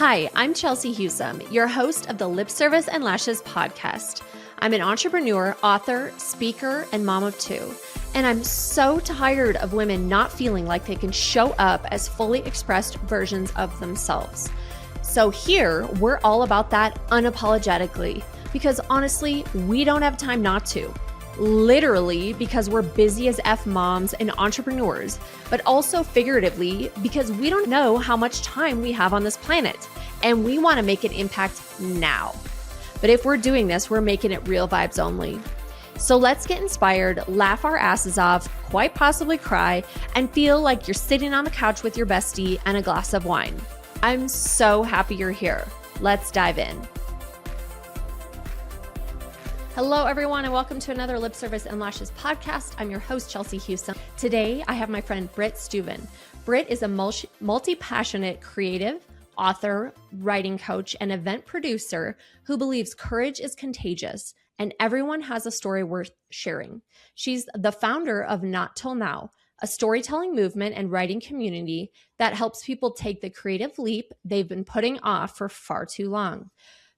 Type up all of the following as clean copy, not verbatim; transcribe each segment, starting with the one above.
Hi, I'm Chelsea Hewsome, your host of the Lip Service and Lashes podcast. I'm an entrepreneur, author, speaker, and mom of two. And I'm so tired of women not feeling like they can show up as fully expressed versions of themselves. So here, we're all about that unapologetically, because honestly, we don't have time not to. Literally, because we're busy as F moms and entrepreneurs, but also figuratively, because we don't know how much time we have on this planet, and we want to make an impact now. But if we're doing this, we're making it real vibes only. So let's get inspired, laugh our asses off, quite possibly cry, and feel like you're sitting on the couch with your bestie and a glass of wine. I'm so happy you're here. Let's dive in. Hello, everyone, and welcome to another Lip Service and Lashes podcast. I'm your host, Chelsea Hewsome. Today, I have my friend Brit Stueven. Brit is a multi-passionate creative, author, writing coach, and event producer who believes courage is contagious and everyone has a story worth sharing. She's the founder of Not Till Now, a storytelling movement and writing community that helps people take the creative leap they've been putting off for far too long.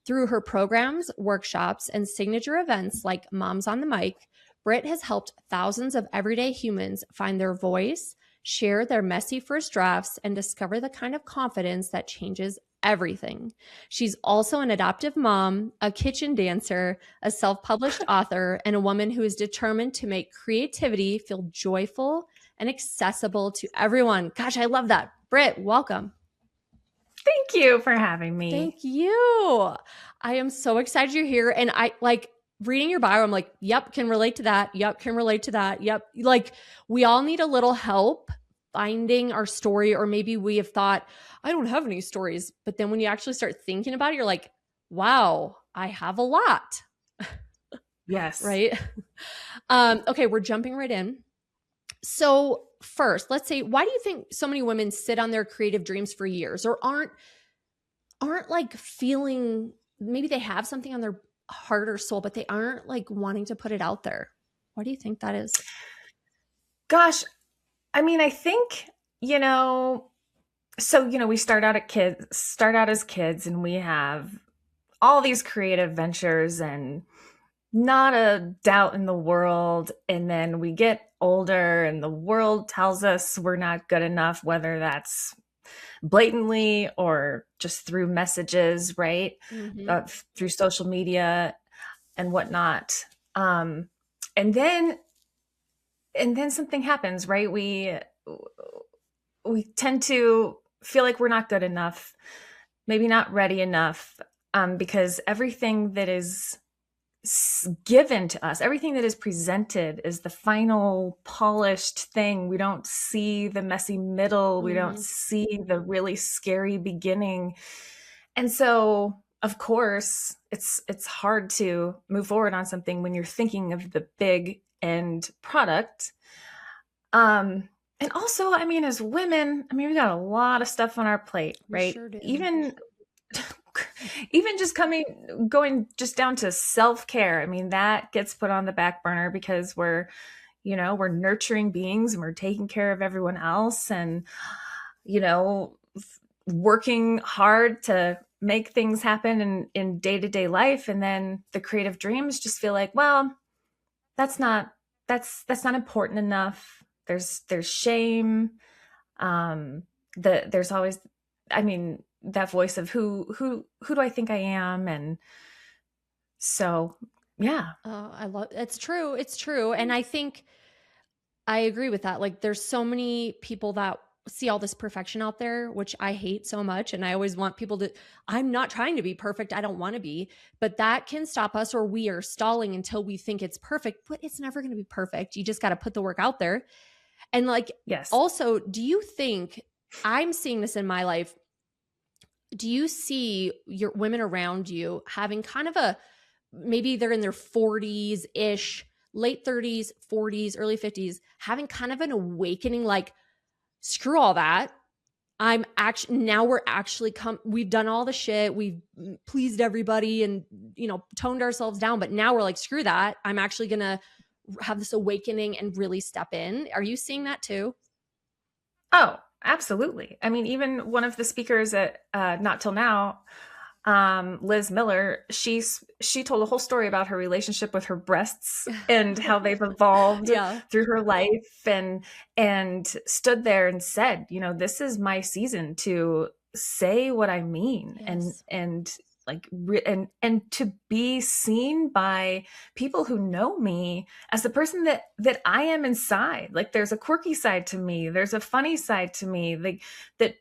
Through her programs, workshops, and signature events like Moms on the Mic, Brit has helped thousands of everyday humans find their voice, share their messy first drafts, and discover the kind of confidence that changes everything. She's also an adoptive mom, a kitchen dancer, a self-published author, and a woman who is determined to make creativity feel joyful and accessible to everyone. Gosh, I love that. Brit, welcome. Thank you for having me. Thank you. I am so excited you're here. And I like reading your bio. I'm like, yep, can relate to that. Yep, can relate to that. Yep. Like we all need a little help finding our story, or maybe we have thought, I don't have any stories. But then when you actually start thinking about it, you're like, wow, I have a lot. Yes. Right. Okay, we're jumping right in. So first, let's say, why do you think so many women sit on their creative dreams for years or aren't like feeling, maybe they have something on their heart or soul, but they aren't like wanting to put it out there? Why do you think that is? Gosh, I mean, I think, we start out as kids and we have all these creative ventures and not a doubt in the world. And then we get older and the world tells us we're not good enough, whether that's blatantly or just through messages, right? Mm-hmm. Through social media and whatnot. And then something happens, right? We tend to feel like we're not good enough, maybe not ready enough, because everything that is given to us, everything that is presented is the final polished thing. We don't see the messy middle. We don't see the really scary beginning. And so, of course, it's hard to move forward on something when you're thinking of the big end product. And also, I mean, as women, I mean, we got a lot of stuff on our plate, right? Sure do. Even just going just down to self-care. I mean, that gets put on the back burner because we're nurturing beings and we're taking care of everyone else and, working hard to make things happen in day-to-day life. And then the creative dreams just feel like, well, that's not important enough. There's shame. There's always, I mean, that voice of who do I think I am? And so, yeah. Oh, I love, it's true. It's true. And I think I agree with that. Like there's so many people that see all this perfection out there, which I hate so much. And I always want people to, I'm not trying to be perfect. I don't want to be, but that can stop us, or we are stalling until we think it's perfect, but it's never going to be perfect. You just got to put the work out there. And like, yes. Also, do you think, I'm seeing this in my life, do you see your women around you having kind of a, maybe they're in their 40s-ish, late 30s, 40s, early 50s, having kind of an awakening, like, screw all that. We've done all the shit. We've pleased everybody and, toned ourselves down. But now we're like, screw that. I'm actually going to have this awakening and really step in. Are you seeing that too? Oh, absolutely. I mean, even one of the speakers at Not Till Now, Liz Miller, she told a whole story about her relationship with her breasts and how they've evolved Yeah. through her life, and stood there and said, this is my season to say what I mean, Yes. and like and to be seen by people who know me as the person that I am inside. Like, there's a quirky side to me, there's a funny side to me, like, that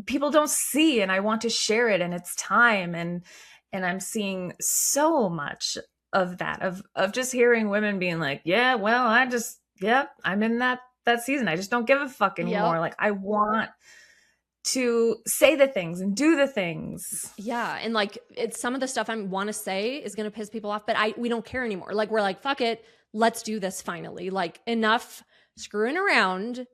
people don't see, and I want to share it, and it's time. And I'm seeing so much of that, of just hearing women being like, yeah, well, I'm in that season, I just don't give a fuck anymore. Yep. Like, I want to say the things and do the things. Yeah. And like, it's some of the stuff I want to say is going to piss people off, but we don't care anymore. Like, we're like, fuck it. Let's do this finally. Like, enough screwing around.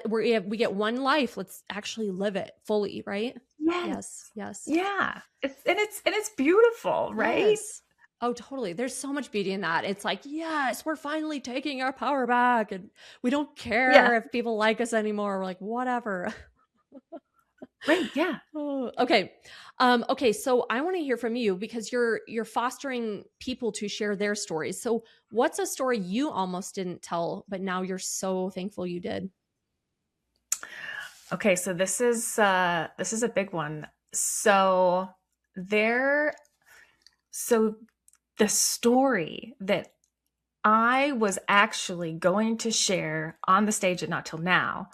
We get one life. Let's actually live it fully. Right. Yes. Yes. Yes. Yeah. It's beautiful, right? Yes. Oh, totally. There's so much beauty in that. It's like, yes, we're finally taking our power back, and we don't Yeah. care if people like us anymore. We're like, whatever. Right. Yeah. Oh, okay. Okay. So I want to hear from you, because you're fostering people to share their stories. So what's a story you almost didn't tell, but now you're so thankful you did? Okay, so this is a big one. There so the story that I was actually going to share on the stage at Not Till Now,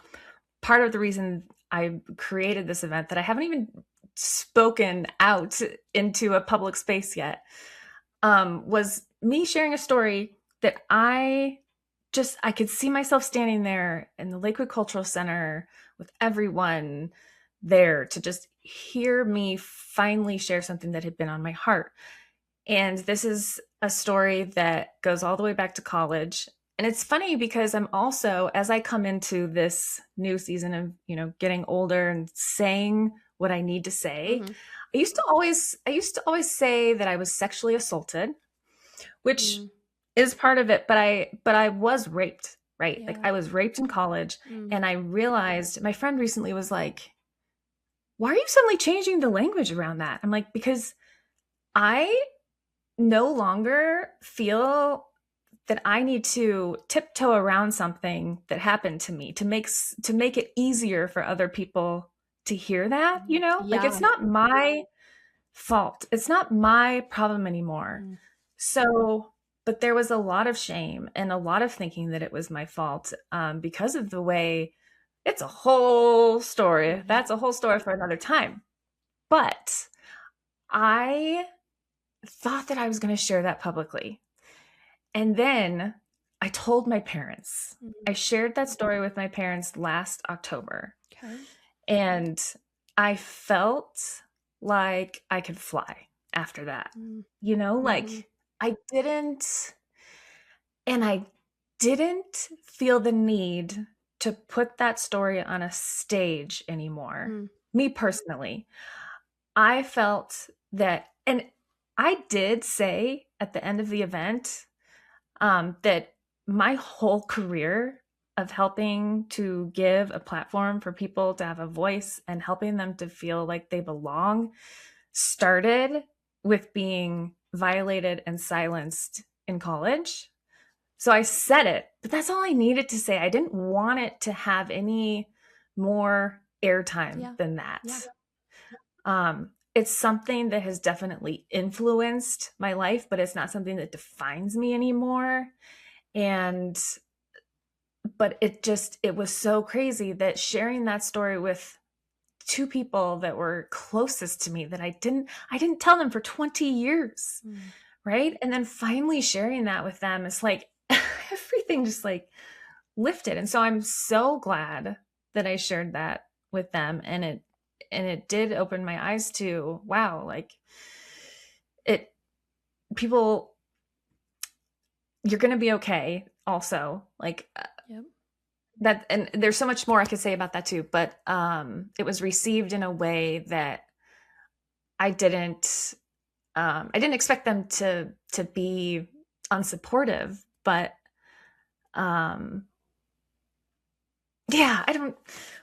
part of the reason I created this event that I haven't even spoken out into a public space yet, was me sharing a story that I could see myself standing there in the Lakewood Cultural Center with everyone there to just hear me finally share something that had been on my heart. And this is a story that goes all the way back to college. And it's funny because I'm also, as I come into this new season of, getting older and saying what I need to say, Mm-hmm. I used to always say that I was sexually assaulted, which Mm, is part of it, but I was raped, right? Like, yeah. I was raped in college, Mm, and I realized, my friend recently was like, "Why are you suddenly changing the language around that?" I'm like, "Because I no longer feel that I need to tiptoe around something that happened to me to make it easier for other people to hear that, Like, yeah. it's not my fault. It's not my problem anymore. Mm, So, but there was a lot of shame and a lot of thinking that it was my fault, because of the way. It's a whole story. mhm. That's a whole story for another time. But I thought that I was going to share that publicly. And then I told my parents. Mm, I shared that story with my parents last October. okay. And I felt like I could fly after that. Mm, mhm. Like, I didn't, and I didn't feel the need to put that story on a stage anymore. Mm, Me personally, I felt that, and I did say at the end of the event, that my whole career of helping to give a platform for people to have a voice and helping them to feel like they belong started with being violated and silenced in college. So I said it, but that's all I needed to say. I didn't want it to have any more airtime yeah. than that. Yeah. It's something that has definitely influenced my life, but it's not something that defines me anymore. And but it was so crazy that sharing that story with two people that were closest to me, that I didn't tell them for 20 years, Mm, right? And then finally sharing that with them, it's like everything just like lifted. And so I'm so glad that I shared that with them, and it did open my eyes to, wow, like, it people, you're going to be okay also, like, yep. that. And there's so much more I could say about that too, but it was received in a way that I didn't expect them to be unsupportive, but um yeah, I don't,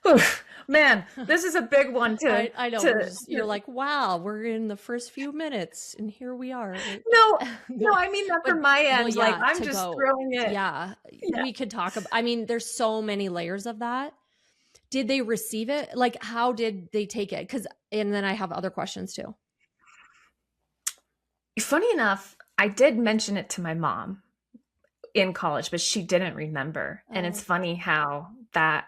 oof. Man, this is a big one I know you're like, wow, we're in the first few minutes and here we are. no, no, but I mean that from but my well, end. Like yeah, I'm to just go. throwing it. Yeah, Yeah. we could talk about, I mean, there's so many layers of that. Did they receive it? Like, how did they take it? And then I have other questions too. Funny enough, I did mention it to my mom in college, but she didn't remember. And it's Oh. funny how that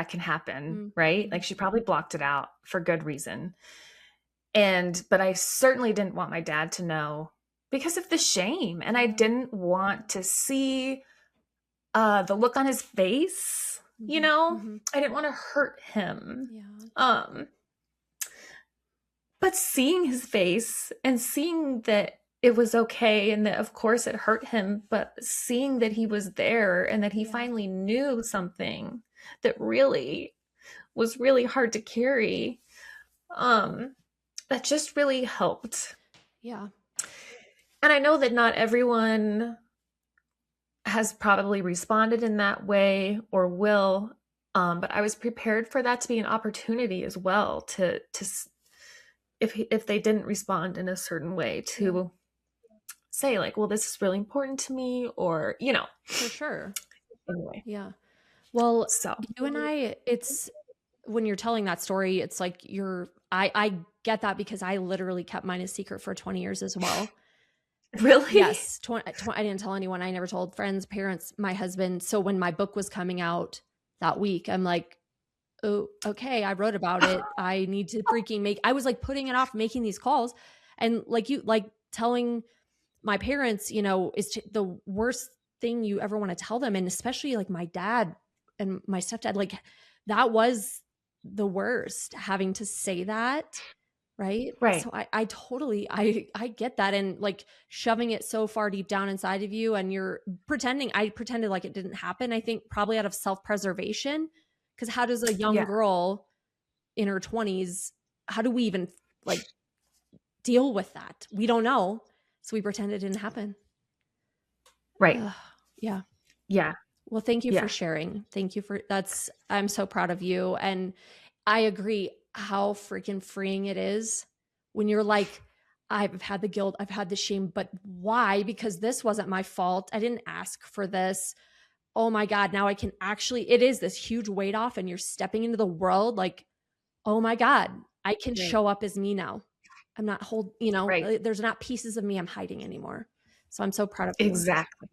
can happen, right? Mm-hmm. Like she probably blocked it out for good reason. But I certainly didn't want my dad to know because of the shame. And I Yeah. didn't want to see the look on his face, Mm-hmm. Mm-hmm. I didn't want to hurt him. Yeah. But seeing his face and seeing that it was okay and that of course it hurt him, but seeing that he was there and that he finally knew something that really was really hard to carry, that just really helped. Yeah. And I know that not everyone has probably responded in that way or will, but I was prepared for that to be an opportunity as well to if they didn't respond in a certain way to say like, well, this is really important to me, or For sure. anyway. Yeah. Well, So you and I, it's when you're telling that story, it's like I get that because I literally kept mine a secret for 20 years as well. really, Yes. I didn't tell anyone. I never told friends, parents, my husband. So when my book was coming out that week, I'm like, oh, okay, I wrote about it. I need to freaking I was like putting it off, making these calls. And like telling my parents, is the worst thing you ever want to tell them. And especially like my dad and my stepdad, like that was the worst, having to say that. Right. right, So I totally, I get that. And like shoving it so far deep down inside of you, and I pretended like it didn't happen. I think probably out of self-preservation. Cause how does a young yeah, girl in her 20s, how do we even like deal with that? We don't know. So we pretend it didn't happen. right, Yeah. yeah, Well, thank you for yeah, sharing. Thank you I'm so proud of you. And I agree how freaking freeing it is when you're like, I've had the guilt, I've had the shame, but why? Because this wasn't my fault. I didn't ask for this. Oh my God. Now I can it is this huge weight off, and you're stepping into the world like, oh my God, I can right, show up as me now. I'm not right, there's not pieces of me I'm hiding anymore. So I'm so proud of you. exactly.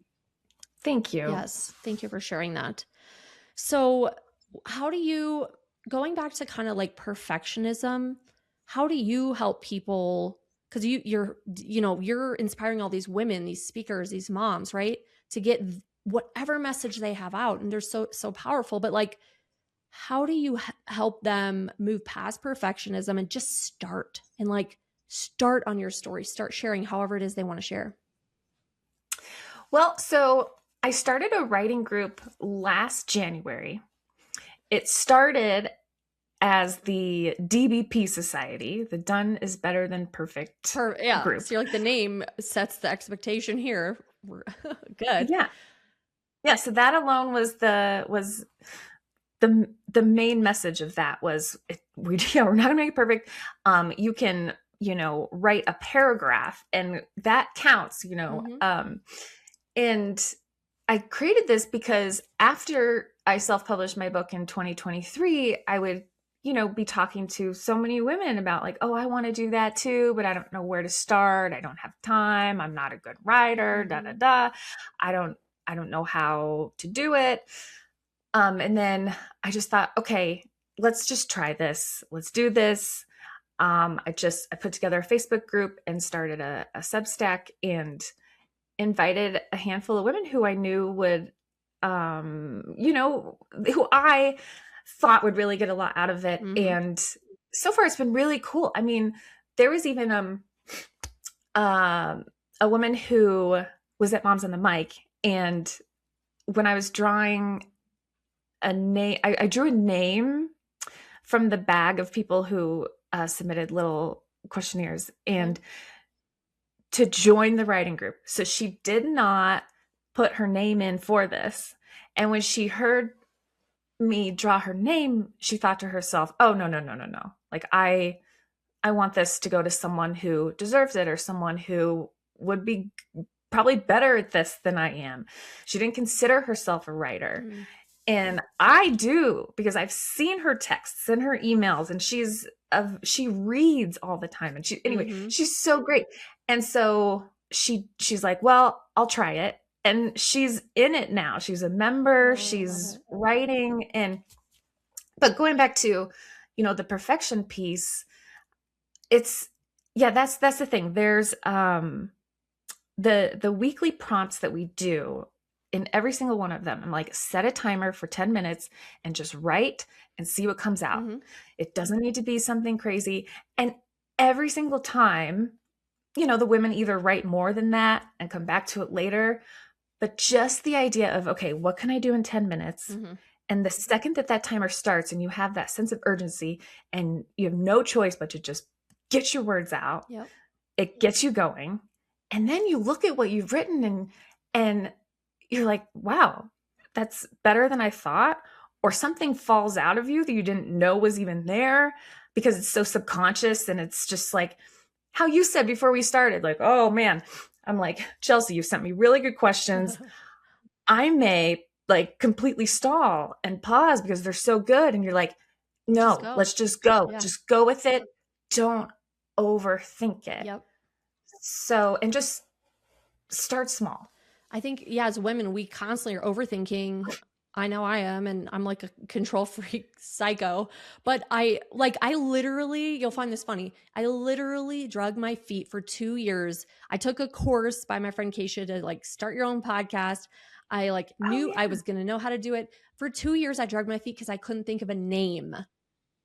Thank you. Yes. Thank you for sharing that. So, how do you, going back to kind of like perfectionism, how do you help people? Because you're inspiring all these women, these speakers, these moms, right? To get whatever message they have out, and they're so powerful. But like, how do you help them move past perfectionism and just start on your story, start sharing however it is they want to share? Well, so I started a writing group last January. It started as the DBP Society, the Done is Better Than Perfect Yeah. group. So you're like, the name sets the expectation here. We're good. Yeah. Yeah. So that alone was the main message of that was we're not gonna make it perfect. You can, write a paragraph and that counts, Mm-hmm. and I created this because after I self-published my book in 2023, I would, be talking to so many women about like, oh, I want to do that too, but I don't know where to start. I don't have time. I'm not a good writer, da da Mm-hmm. da. I don't know how to do it. And then I just thought, okay, let's just try this. Let's do this. I put together a Facebook group and started a Substack and invited a handful of women who I knew would, who I thought would really get a lot out of it. Mm-hmm. And so far it's been really cool. I mean, there was even a woman who was at Moms on the Mic, and when I was drawing a name, I drew a name from the bag of people who submitted little questionnaires and to join the writing group. So she did not put her name in for this. And when she heard me draw her name, she thought to herself, "Oh, no, no, no, no, no. Like I want this to go to someone who deserves it, or someone who would be probably better at this than I am." She didn't consider herself a writer. Mm. And I do, because I've seen her texts and her emails, and she reads all the time, and Mm-hmm. she's so great. And so she's like, "Well, I'll try it." And she's in it now. She's a member, Oh, I love she's it. writing. And but going back to, the perfection piece, it's yeah, that's the thing. There's the weekly prompts that we do. In every single one of them, I'm like, set a timer for 10 minutes and just write and see what comes out. Mm-hmm. It doesn't need to be something crazy. And every single time, the women either write more than that and come back to it later, but just the idea of, okay, what can I do in 10 minutes? Mm-hmm. And the second that timer starts and you have that sense of urgency and you have no choice but to just get your words out, Yep. it gets you going. And then you look at what you've written, and you're like, wow, that's better than I thought. Or something falls out of you that you didn't know was even there, because it's so subconscious. And it's just like how you said before we started, like, oh man, I'm like, Chelsea, you sent me really good questions. I may like completely stall and pause because they're so good. And you're like, Just no, go. let's just go. Yeah. Just go with it. Don't overthink it. Yep. So, and just start small. I think, yeah, as women, we constantly are overthinking. I know I am, and I'm like a control freak psycho. But I literally, you'll find this funny. I literally drug my feet for 2 years. I took a course by my friend Keisha to like start your own podcast. I like Oh knew I yeah. was going to know how to do it. For 2 years, I dragged my feet because I couldn't think of a name.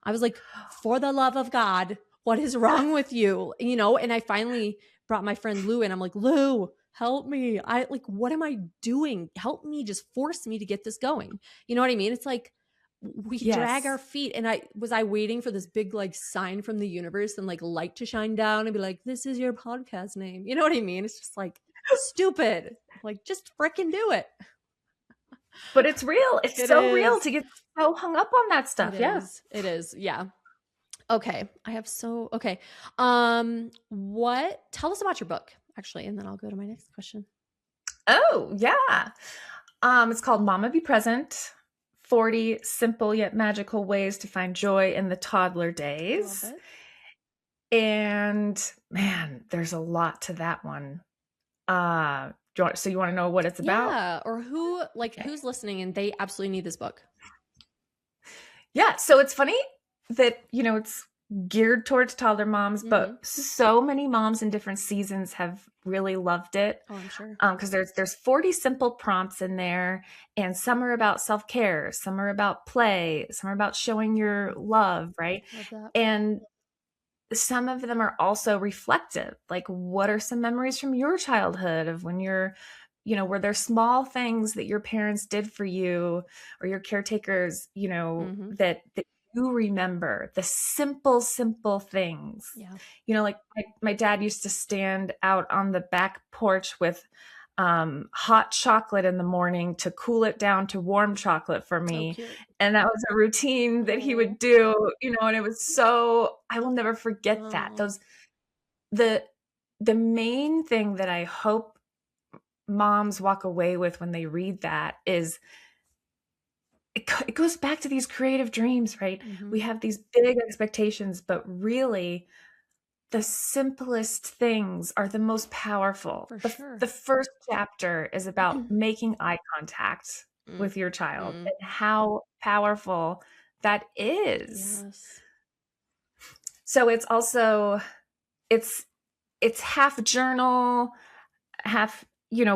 I was like, for the love of God, what is wrong with you? And I finally brought my friend Lou in. I'm like, Lou, help me. I like, what am I doing? Help me, just force me to get this going. You know what I mean? It's like we drag our Yes. feet. And I waiting for this big like sign from the universe and like light to shine down and be like, this is your podcast name. You know what I mean? It's just like stupid. Like, just freaking do it. But it's real. It's It so real is. to get so hung up on that It stuff. Yeah. is. It is. Yeah. Okay. Okay. What tell us about your book, actually, and then I'll go to my next question. Oh, yeah. It's called Mama Be Present: 40 Simple Yet Magical Ways to Find Joy in the Toddler I love Days. it. And man, there's a lot to that one. So you want to know what it's about? Yeah. Or Okay. who's listening and they absolutely need this book. Yeah. So it's funny that, it's geared towards toddler moms, Mm-hmm. but so many moms in different seasons have really loved it. Oh, I'm sure. Because there's 40 simple prompts in there, and some are about self-care, some are about play, some are about showing your love, right? Love that. And some of them are also reflective. Like, what are some memories from your childhood of when were there small things that your parents did for you, or your caretakers, Mm-hmm. that you remember, the simple things. Yeah. Like my dad used to stand out on the back porch with hot chocolate in the morning to cool it down to warm chocolate for So me. cute. And that was a routine that he Oh. would do, and it was so, I will never forget that. Oh. The the main thing that I hope moms walk away with when they read that is it goes back to these creative dreams, right? Mm-hmm. We have these big expectations, but really the simplest things are the most powerful. For The sure. first chapter is about making eye contact Mm. with your child Mm. and how powerful that is. Yes. So it's also it's half journal, half,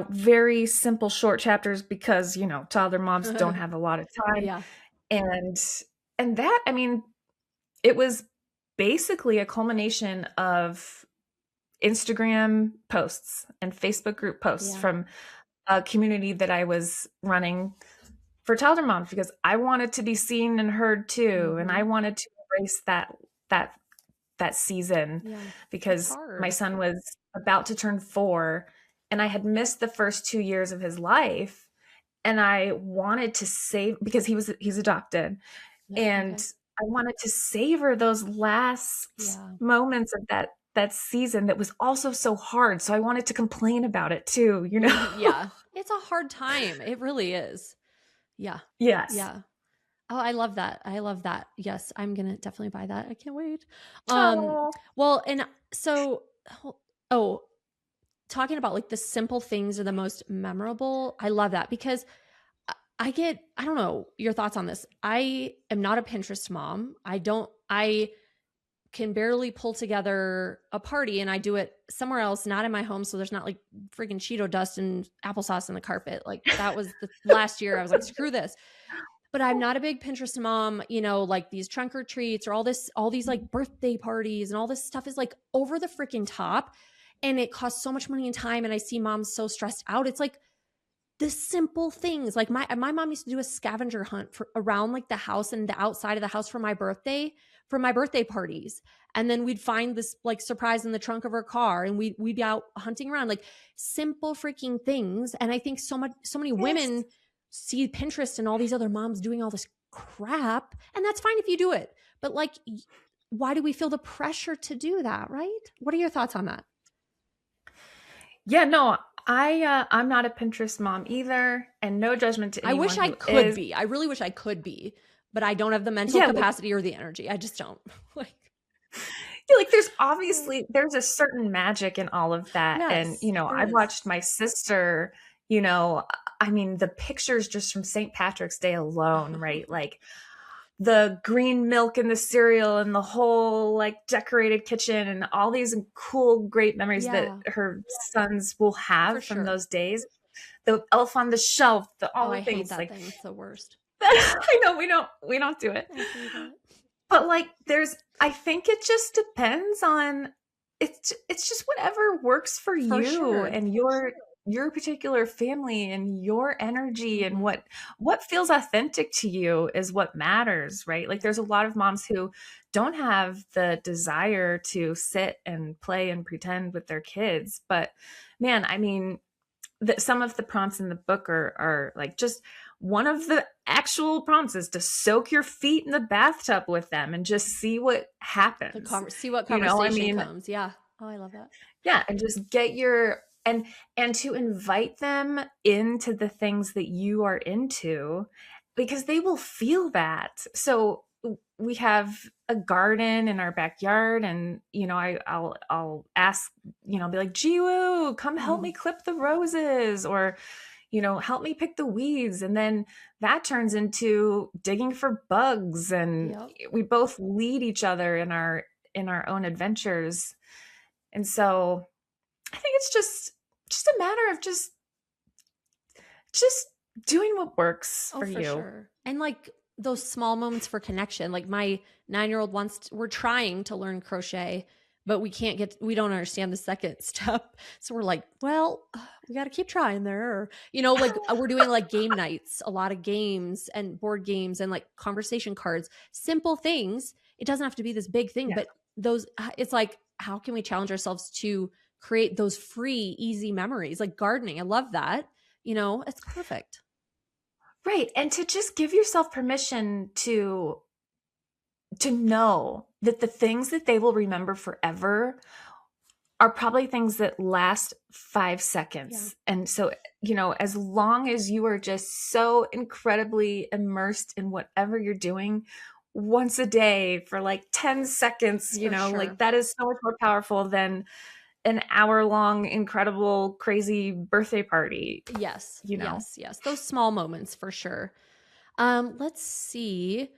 very simple short chapters, because, toddler moms don't have a lot of time. Yeah. And that, I mean, it was basically a culmination of Instagram posts and Facebook group posts Yeah. from a community that I was running for toddler moms, because I wanted to be seen and heard too. And I Mm-hmm. wanted to embrace that season, Yeah. It's because my hard. son was about to turn 4, and I had missed the first 2 years of his life. and I wanted to save because he's adopted, Yeah. and Okay. I wanted to savor those last Yeah. moments of that season that was also so hard, so I wanted to complain about it too, you know? Yeah. It's a hard time. It really is. Yeah. Yes. Yeah. Oh, I love that. I love that. Yes, I'm gonna definitely buy that. I can't wait. Um, Oh. well, and so, oh, talking about like the simple things are the most memorable. I love that because I don't know your thoughts on this. I am not a Pinterest mom. I can barely pull together a party and I do it somewhere else, not in my home. So there's not like freaking Cheeto dust and applesauce on the carpet. Like that was the last year I was like, screw this. But I'm not a big Pinterest mom, like these trunk or treats or all these like birthday parties and all this stuff is like over the freaking top. And it costs so much money and time. And I see moms so stressed out. It's like the simple things. Like my mom used to do a scavenger hunt for around like the house and the outside of the house for my birthday parties. And then we'd find this like surprise in the trunk of her car and we'd be out hunting around like simple freaking things. And I think so many Yes. women see Pinterest and all these other moms doing all this crap. And that's fine if you do it. But like why do we feel the pressure to do that, right? What are your thoughts on that? Yeah, no, I'm not a Pinterest mom either, and no judgment to I wish anyone I who could is. be. I really wish I could be, but I don't have the mental Yeah, like capacity or the energy. I just don't. Like, yeah, like there's a certain magic in all of that, and, yes, there I've is. watched my sister, I mean, the pictures just from St. Patrick's Day alone, right? Like, the green milk in the cereal and the whole, like, decorated kitchen and all these cool, great memories that Yeah, her sons will for have from sure. those days. The elf on the shelf, Oh, all the I hate things, that like, thing. It's the worst. I know we don't do it. I hate it. But like I think it just depends on it's just whatever works for For you sure. and your particular family and your energy and Hmm. what feels authentic to you is what matters, right? Like Yeah, there's a lot of moms who don't have the desire to sit and play and pretend with their kids, but man, I mean, some of the prompts in the book are like just one of the actual prompts is to soak your feet in the bathtub with them and just see what happens. see what I conversation mean, comes. Yeah. Oh, I love that. yeah, and just get your and to invite them into the things that you are into because they will feel that. So we have a garden in our backyard and I'll ask, be like, "Jiwoo, come help me clip the roses," or help me pick the weeds. And then that turns into digging for bugs. And Yep. we both lead each other in our own adventures. And so I think it's just a matter of just doing what works Oh, for for you. sure. And like those small moments for connection. Like my 9-year-old we're trying to learn crochet, but we don't understand the second step. So we're like, well, we got to keep trying there. Or, like we're doing like game nights, a lot of games and board games and like conversation cards, simple things. It doesn't have to be this big thing, Yeah. but it's like, how can we challenge ourselves to create those free, easy memories? Like gardening. I love that. It's perfect. Right. And to just give yourself permission to know that the things that they will remember forever are probably things that last 5 Yeah, seconds. And so, as long as you are just so incredibly immersed in whatever you're doing once a day for like 10 seconds, for like sure. that is so much more powerful than an hour-long, incredible, crazy birthday party, Yes, you know? yes, yes. Those small moments for sure. Let's see.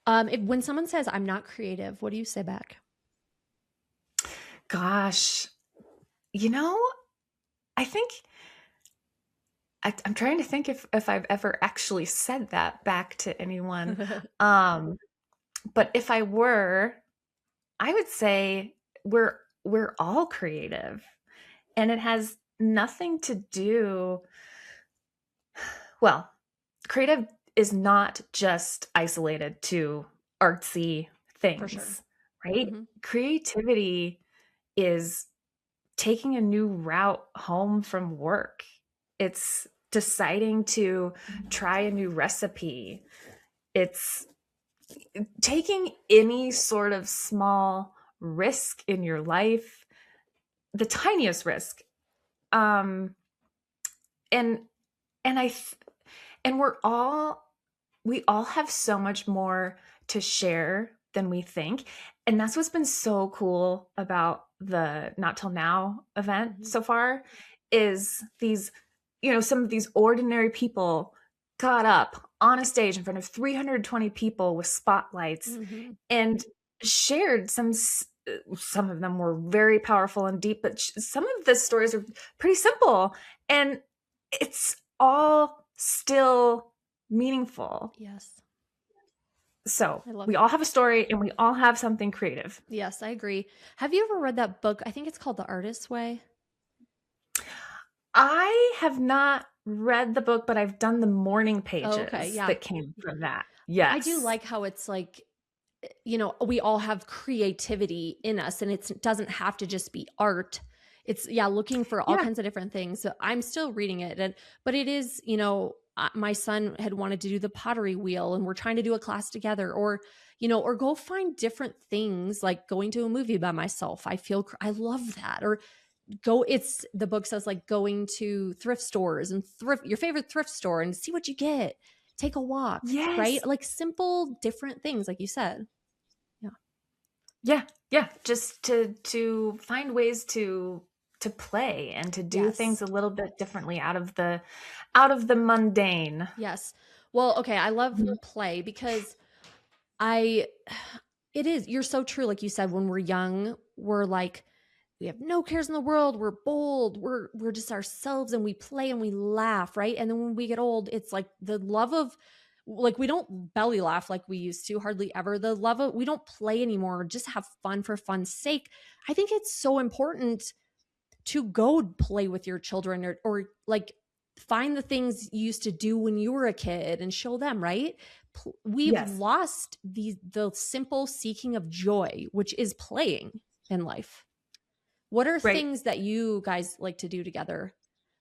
When someone says I'm not creative, what do you say back? Gosh, you know, I think I'm trying to think if I've ever actually said that back to anyone. Um, but if I were, I would say we're all creative, and it has nothing to do. Well, creative is not just isolated to artsy For sure. things, right? Hmm. Creativity is taking a new route home from work. It's deciding to try a new recipe. It's taking any sort of small risk in your life, the tiniest risk. Um, and and and we all have so much more to share than we think. And that's what's been so cool about the Not Till Now event so far is these, some of these ordinary people got up on a stage in front of 320 people with spotlights and shared some of them were very powerful and deep, but some of the stories are pretty simple, and it's all still meaningful. Yes. So we all have a story and we all have something creative. Yes, I agree. Have you ever read that book? I think it's called The Artist's Way. I have not read the book, but I've done the morning pages that came from that. Yes. I do like how it's like, we all have creativity in us, and it doesn't have to just be art. It's looking for all kinds of different things. So I'm still reading it, but it is, my son had wanted to do the pottery wheel, and we're trying to do a class together, or go find different things, like going to a movie by myself. I love that. Or the book says, like, going to thrift stores and your favorite thrift store and see what you get. Take a walk, right? Like simple, different things, like you said. Yeah. Just to find ways to play and to do things a little bit differently out of the mundane. Yes. Well, okay. I love play because you're so true. Like you said, when we're young, we're like, we have no cares in the world. We're bold. We're just ourselves, and we play and we laugh. Right. And then when we get old, it's like the love of, like, we don't belly laugh like we used to, hardly ever. The love of, we don't play anymore, just have fun for fun's sake. I think it's so important to go play with your children, or like find the things you used to do when you were a kid and show them, right? We've lost the simple seeking of joy, which is playing in life. What are things that you guys like to do together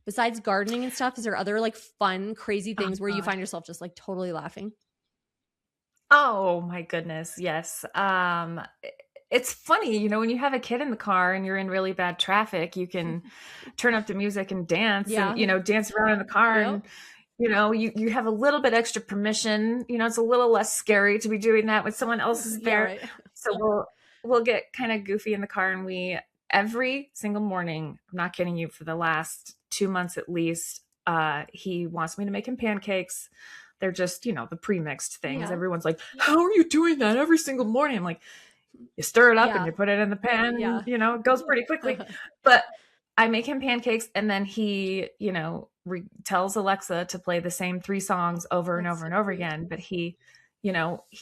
besides gardening and stuff? Is there other like fun, crazy things where you find yourself just like totally laughing? Oh my goodness. Yes. It's funny, when you have a kid in the car and you're in really bad traffic, you can turn up the music and dance and, dance around in the car. And, you have a little bit extra permission, it's a little less scary to be doing that when someone else is there. Right. So we'll get kind of goofy in the car, and every single morning, I'm not kidding you, for the last 2 months at least, he wants me to make him pancakes. They're just, the pre-mixed things. Everyone's like, how are you doing that every single morning? I'm like, you stir it up and you put it in the pan, and, it goes pretty quickly. But I make him pancakes, and then he, tells Alexa to play the same 3 songs over and over and over again. But he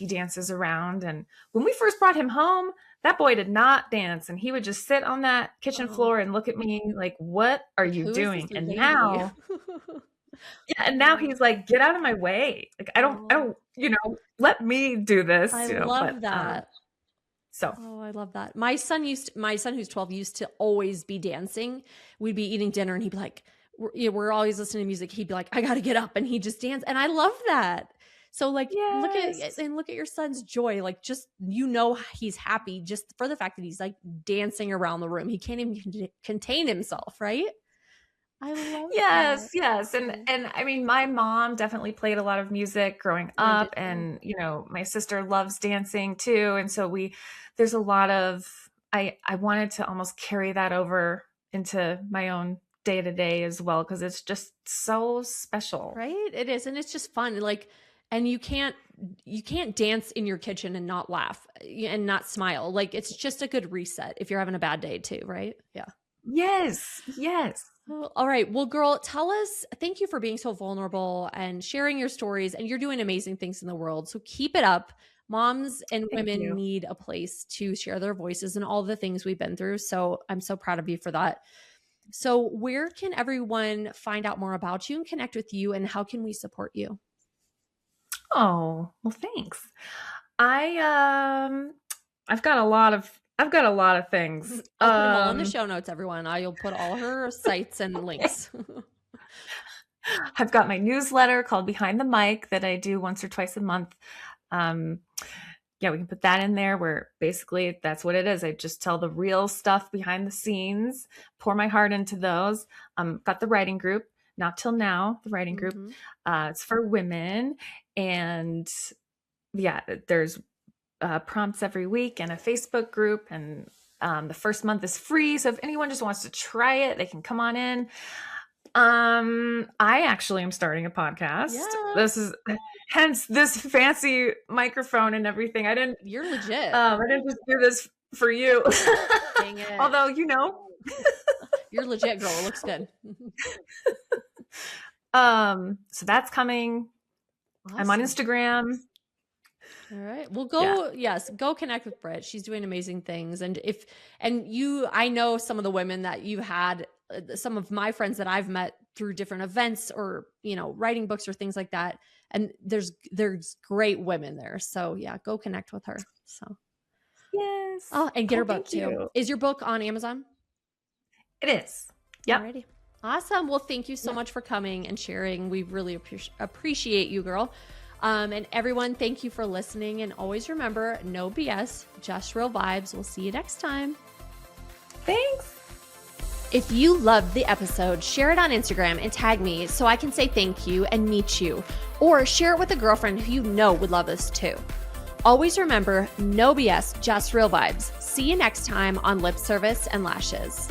dances around. And when we first brought him home, that boy did not dance, and he would just sit on that kitchen floor and look at me like, what are you doing? And now, now he's like, get out of my way. Like, I don't, let me do this. I love that. I love that. My son who's 12 used to always be dancing. We'd be eating dinner and he'd be like, we're always listening to music. He'd be like, I got to get up. And he just dance. And I love that. So like, look at your son's joy. Like, just, he's happy just for the fact that he's like dancing around the room. He can't even contain himself. Right. I love that. Yes. And I mean, my mom definitely played a lot of music growing up, and, my sister loves dancing too. And so there's a lot of, I wanted to almost carry that over into my own day to day as well, because it's just so special. Right. It is. And it's just fun. Like, and you can't dance in your kitchen and not laugh and not smile. Like, it's just a good reset if you're having a bad day too. Right. Yeah. Yes. All right. Well, girl, thank you for being so vulnerable and sharing your stories, and you're doing amazing things in the world. So keep it up. Moms and women need a place to share their voices and all the things we've been through. So I'm so proud of you for that. So where can everyone find out more about you and connect with you, and how can we support you? Oh, well, thanks. I've got a lot of things. I'll put them all in the show notes, everyone. I'll put all her sites and links. I've got my newsletter called Behind the Mic that I do once or twice a month. Yeah, we can put that in there where basically that's what it is. I just tell the real stuff behind the scenes, pour my heart into those. Got the writing group, Not Till Now, the writing group. It's for women. And yeah, there's prompts every week and a Facebook group. And the first month is free. So if anyone just wants to try it, they can come on in. I actually am starting a podcast. Yes. This is hence this fancy microphone and everything. You're legit. I didn't just do this for you. Dang it. Although, you're legit, girl. It looks good. So that's coming. Awesome. I'm on Instagram. All right. Well, go connect with Brit. She's doing amazing things. And I know some of the women that you had, some of my friends that I've met through different events or, writing books or things like that. And there's great women there. So yeah, go connect with her. So yes. Oh, and get her book too. You. Is your book on Amazon? It is. Yep. Alrighty. Awesome. Well, thank you so much for coming and sharing. We really appreciate you, girl. And everyone, thank you for listening. And always remember, no BS, just real vibes. We'll see you next time. Thanks. If you loved the episode, share it on Instagram and tag me so I can say thank you and meet you. Or share it with a girlfriend who you know would love this too. Always remember, no BS, just real vibes. See you next time on Lip Service and Lashes.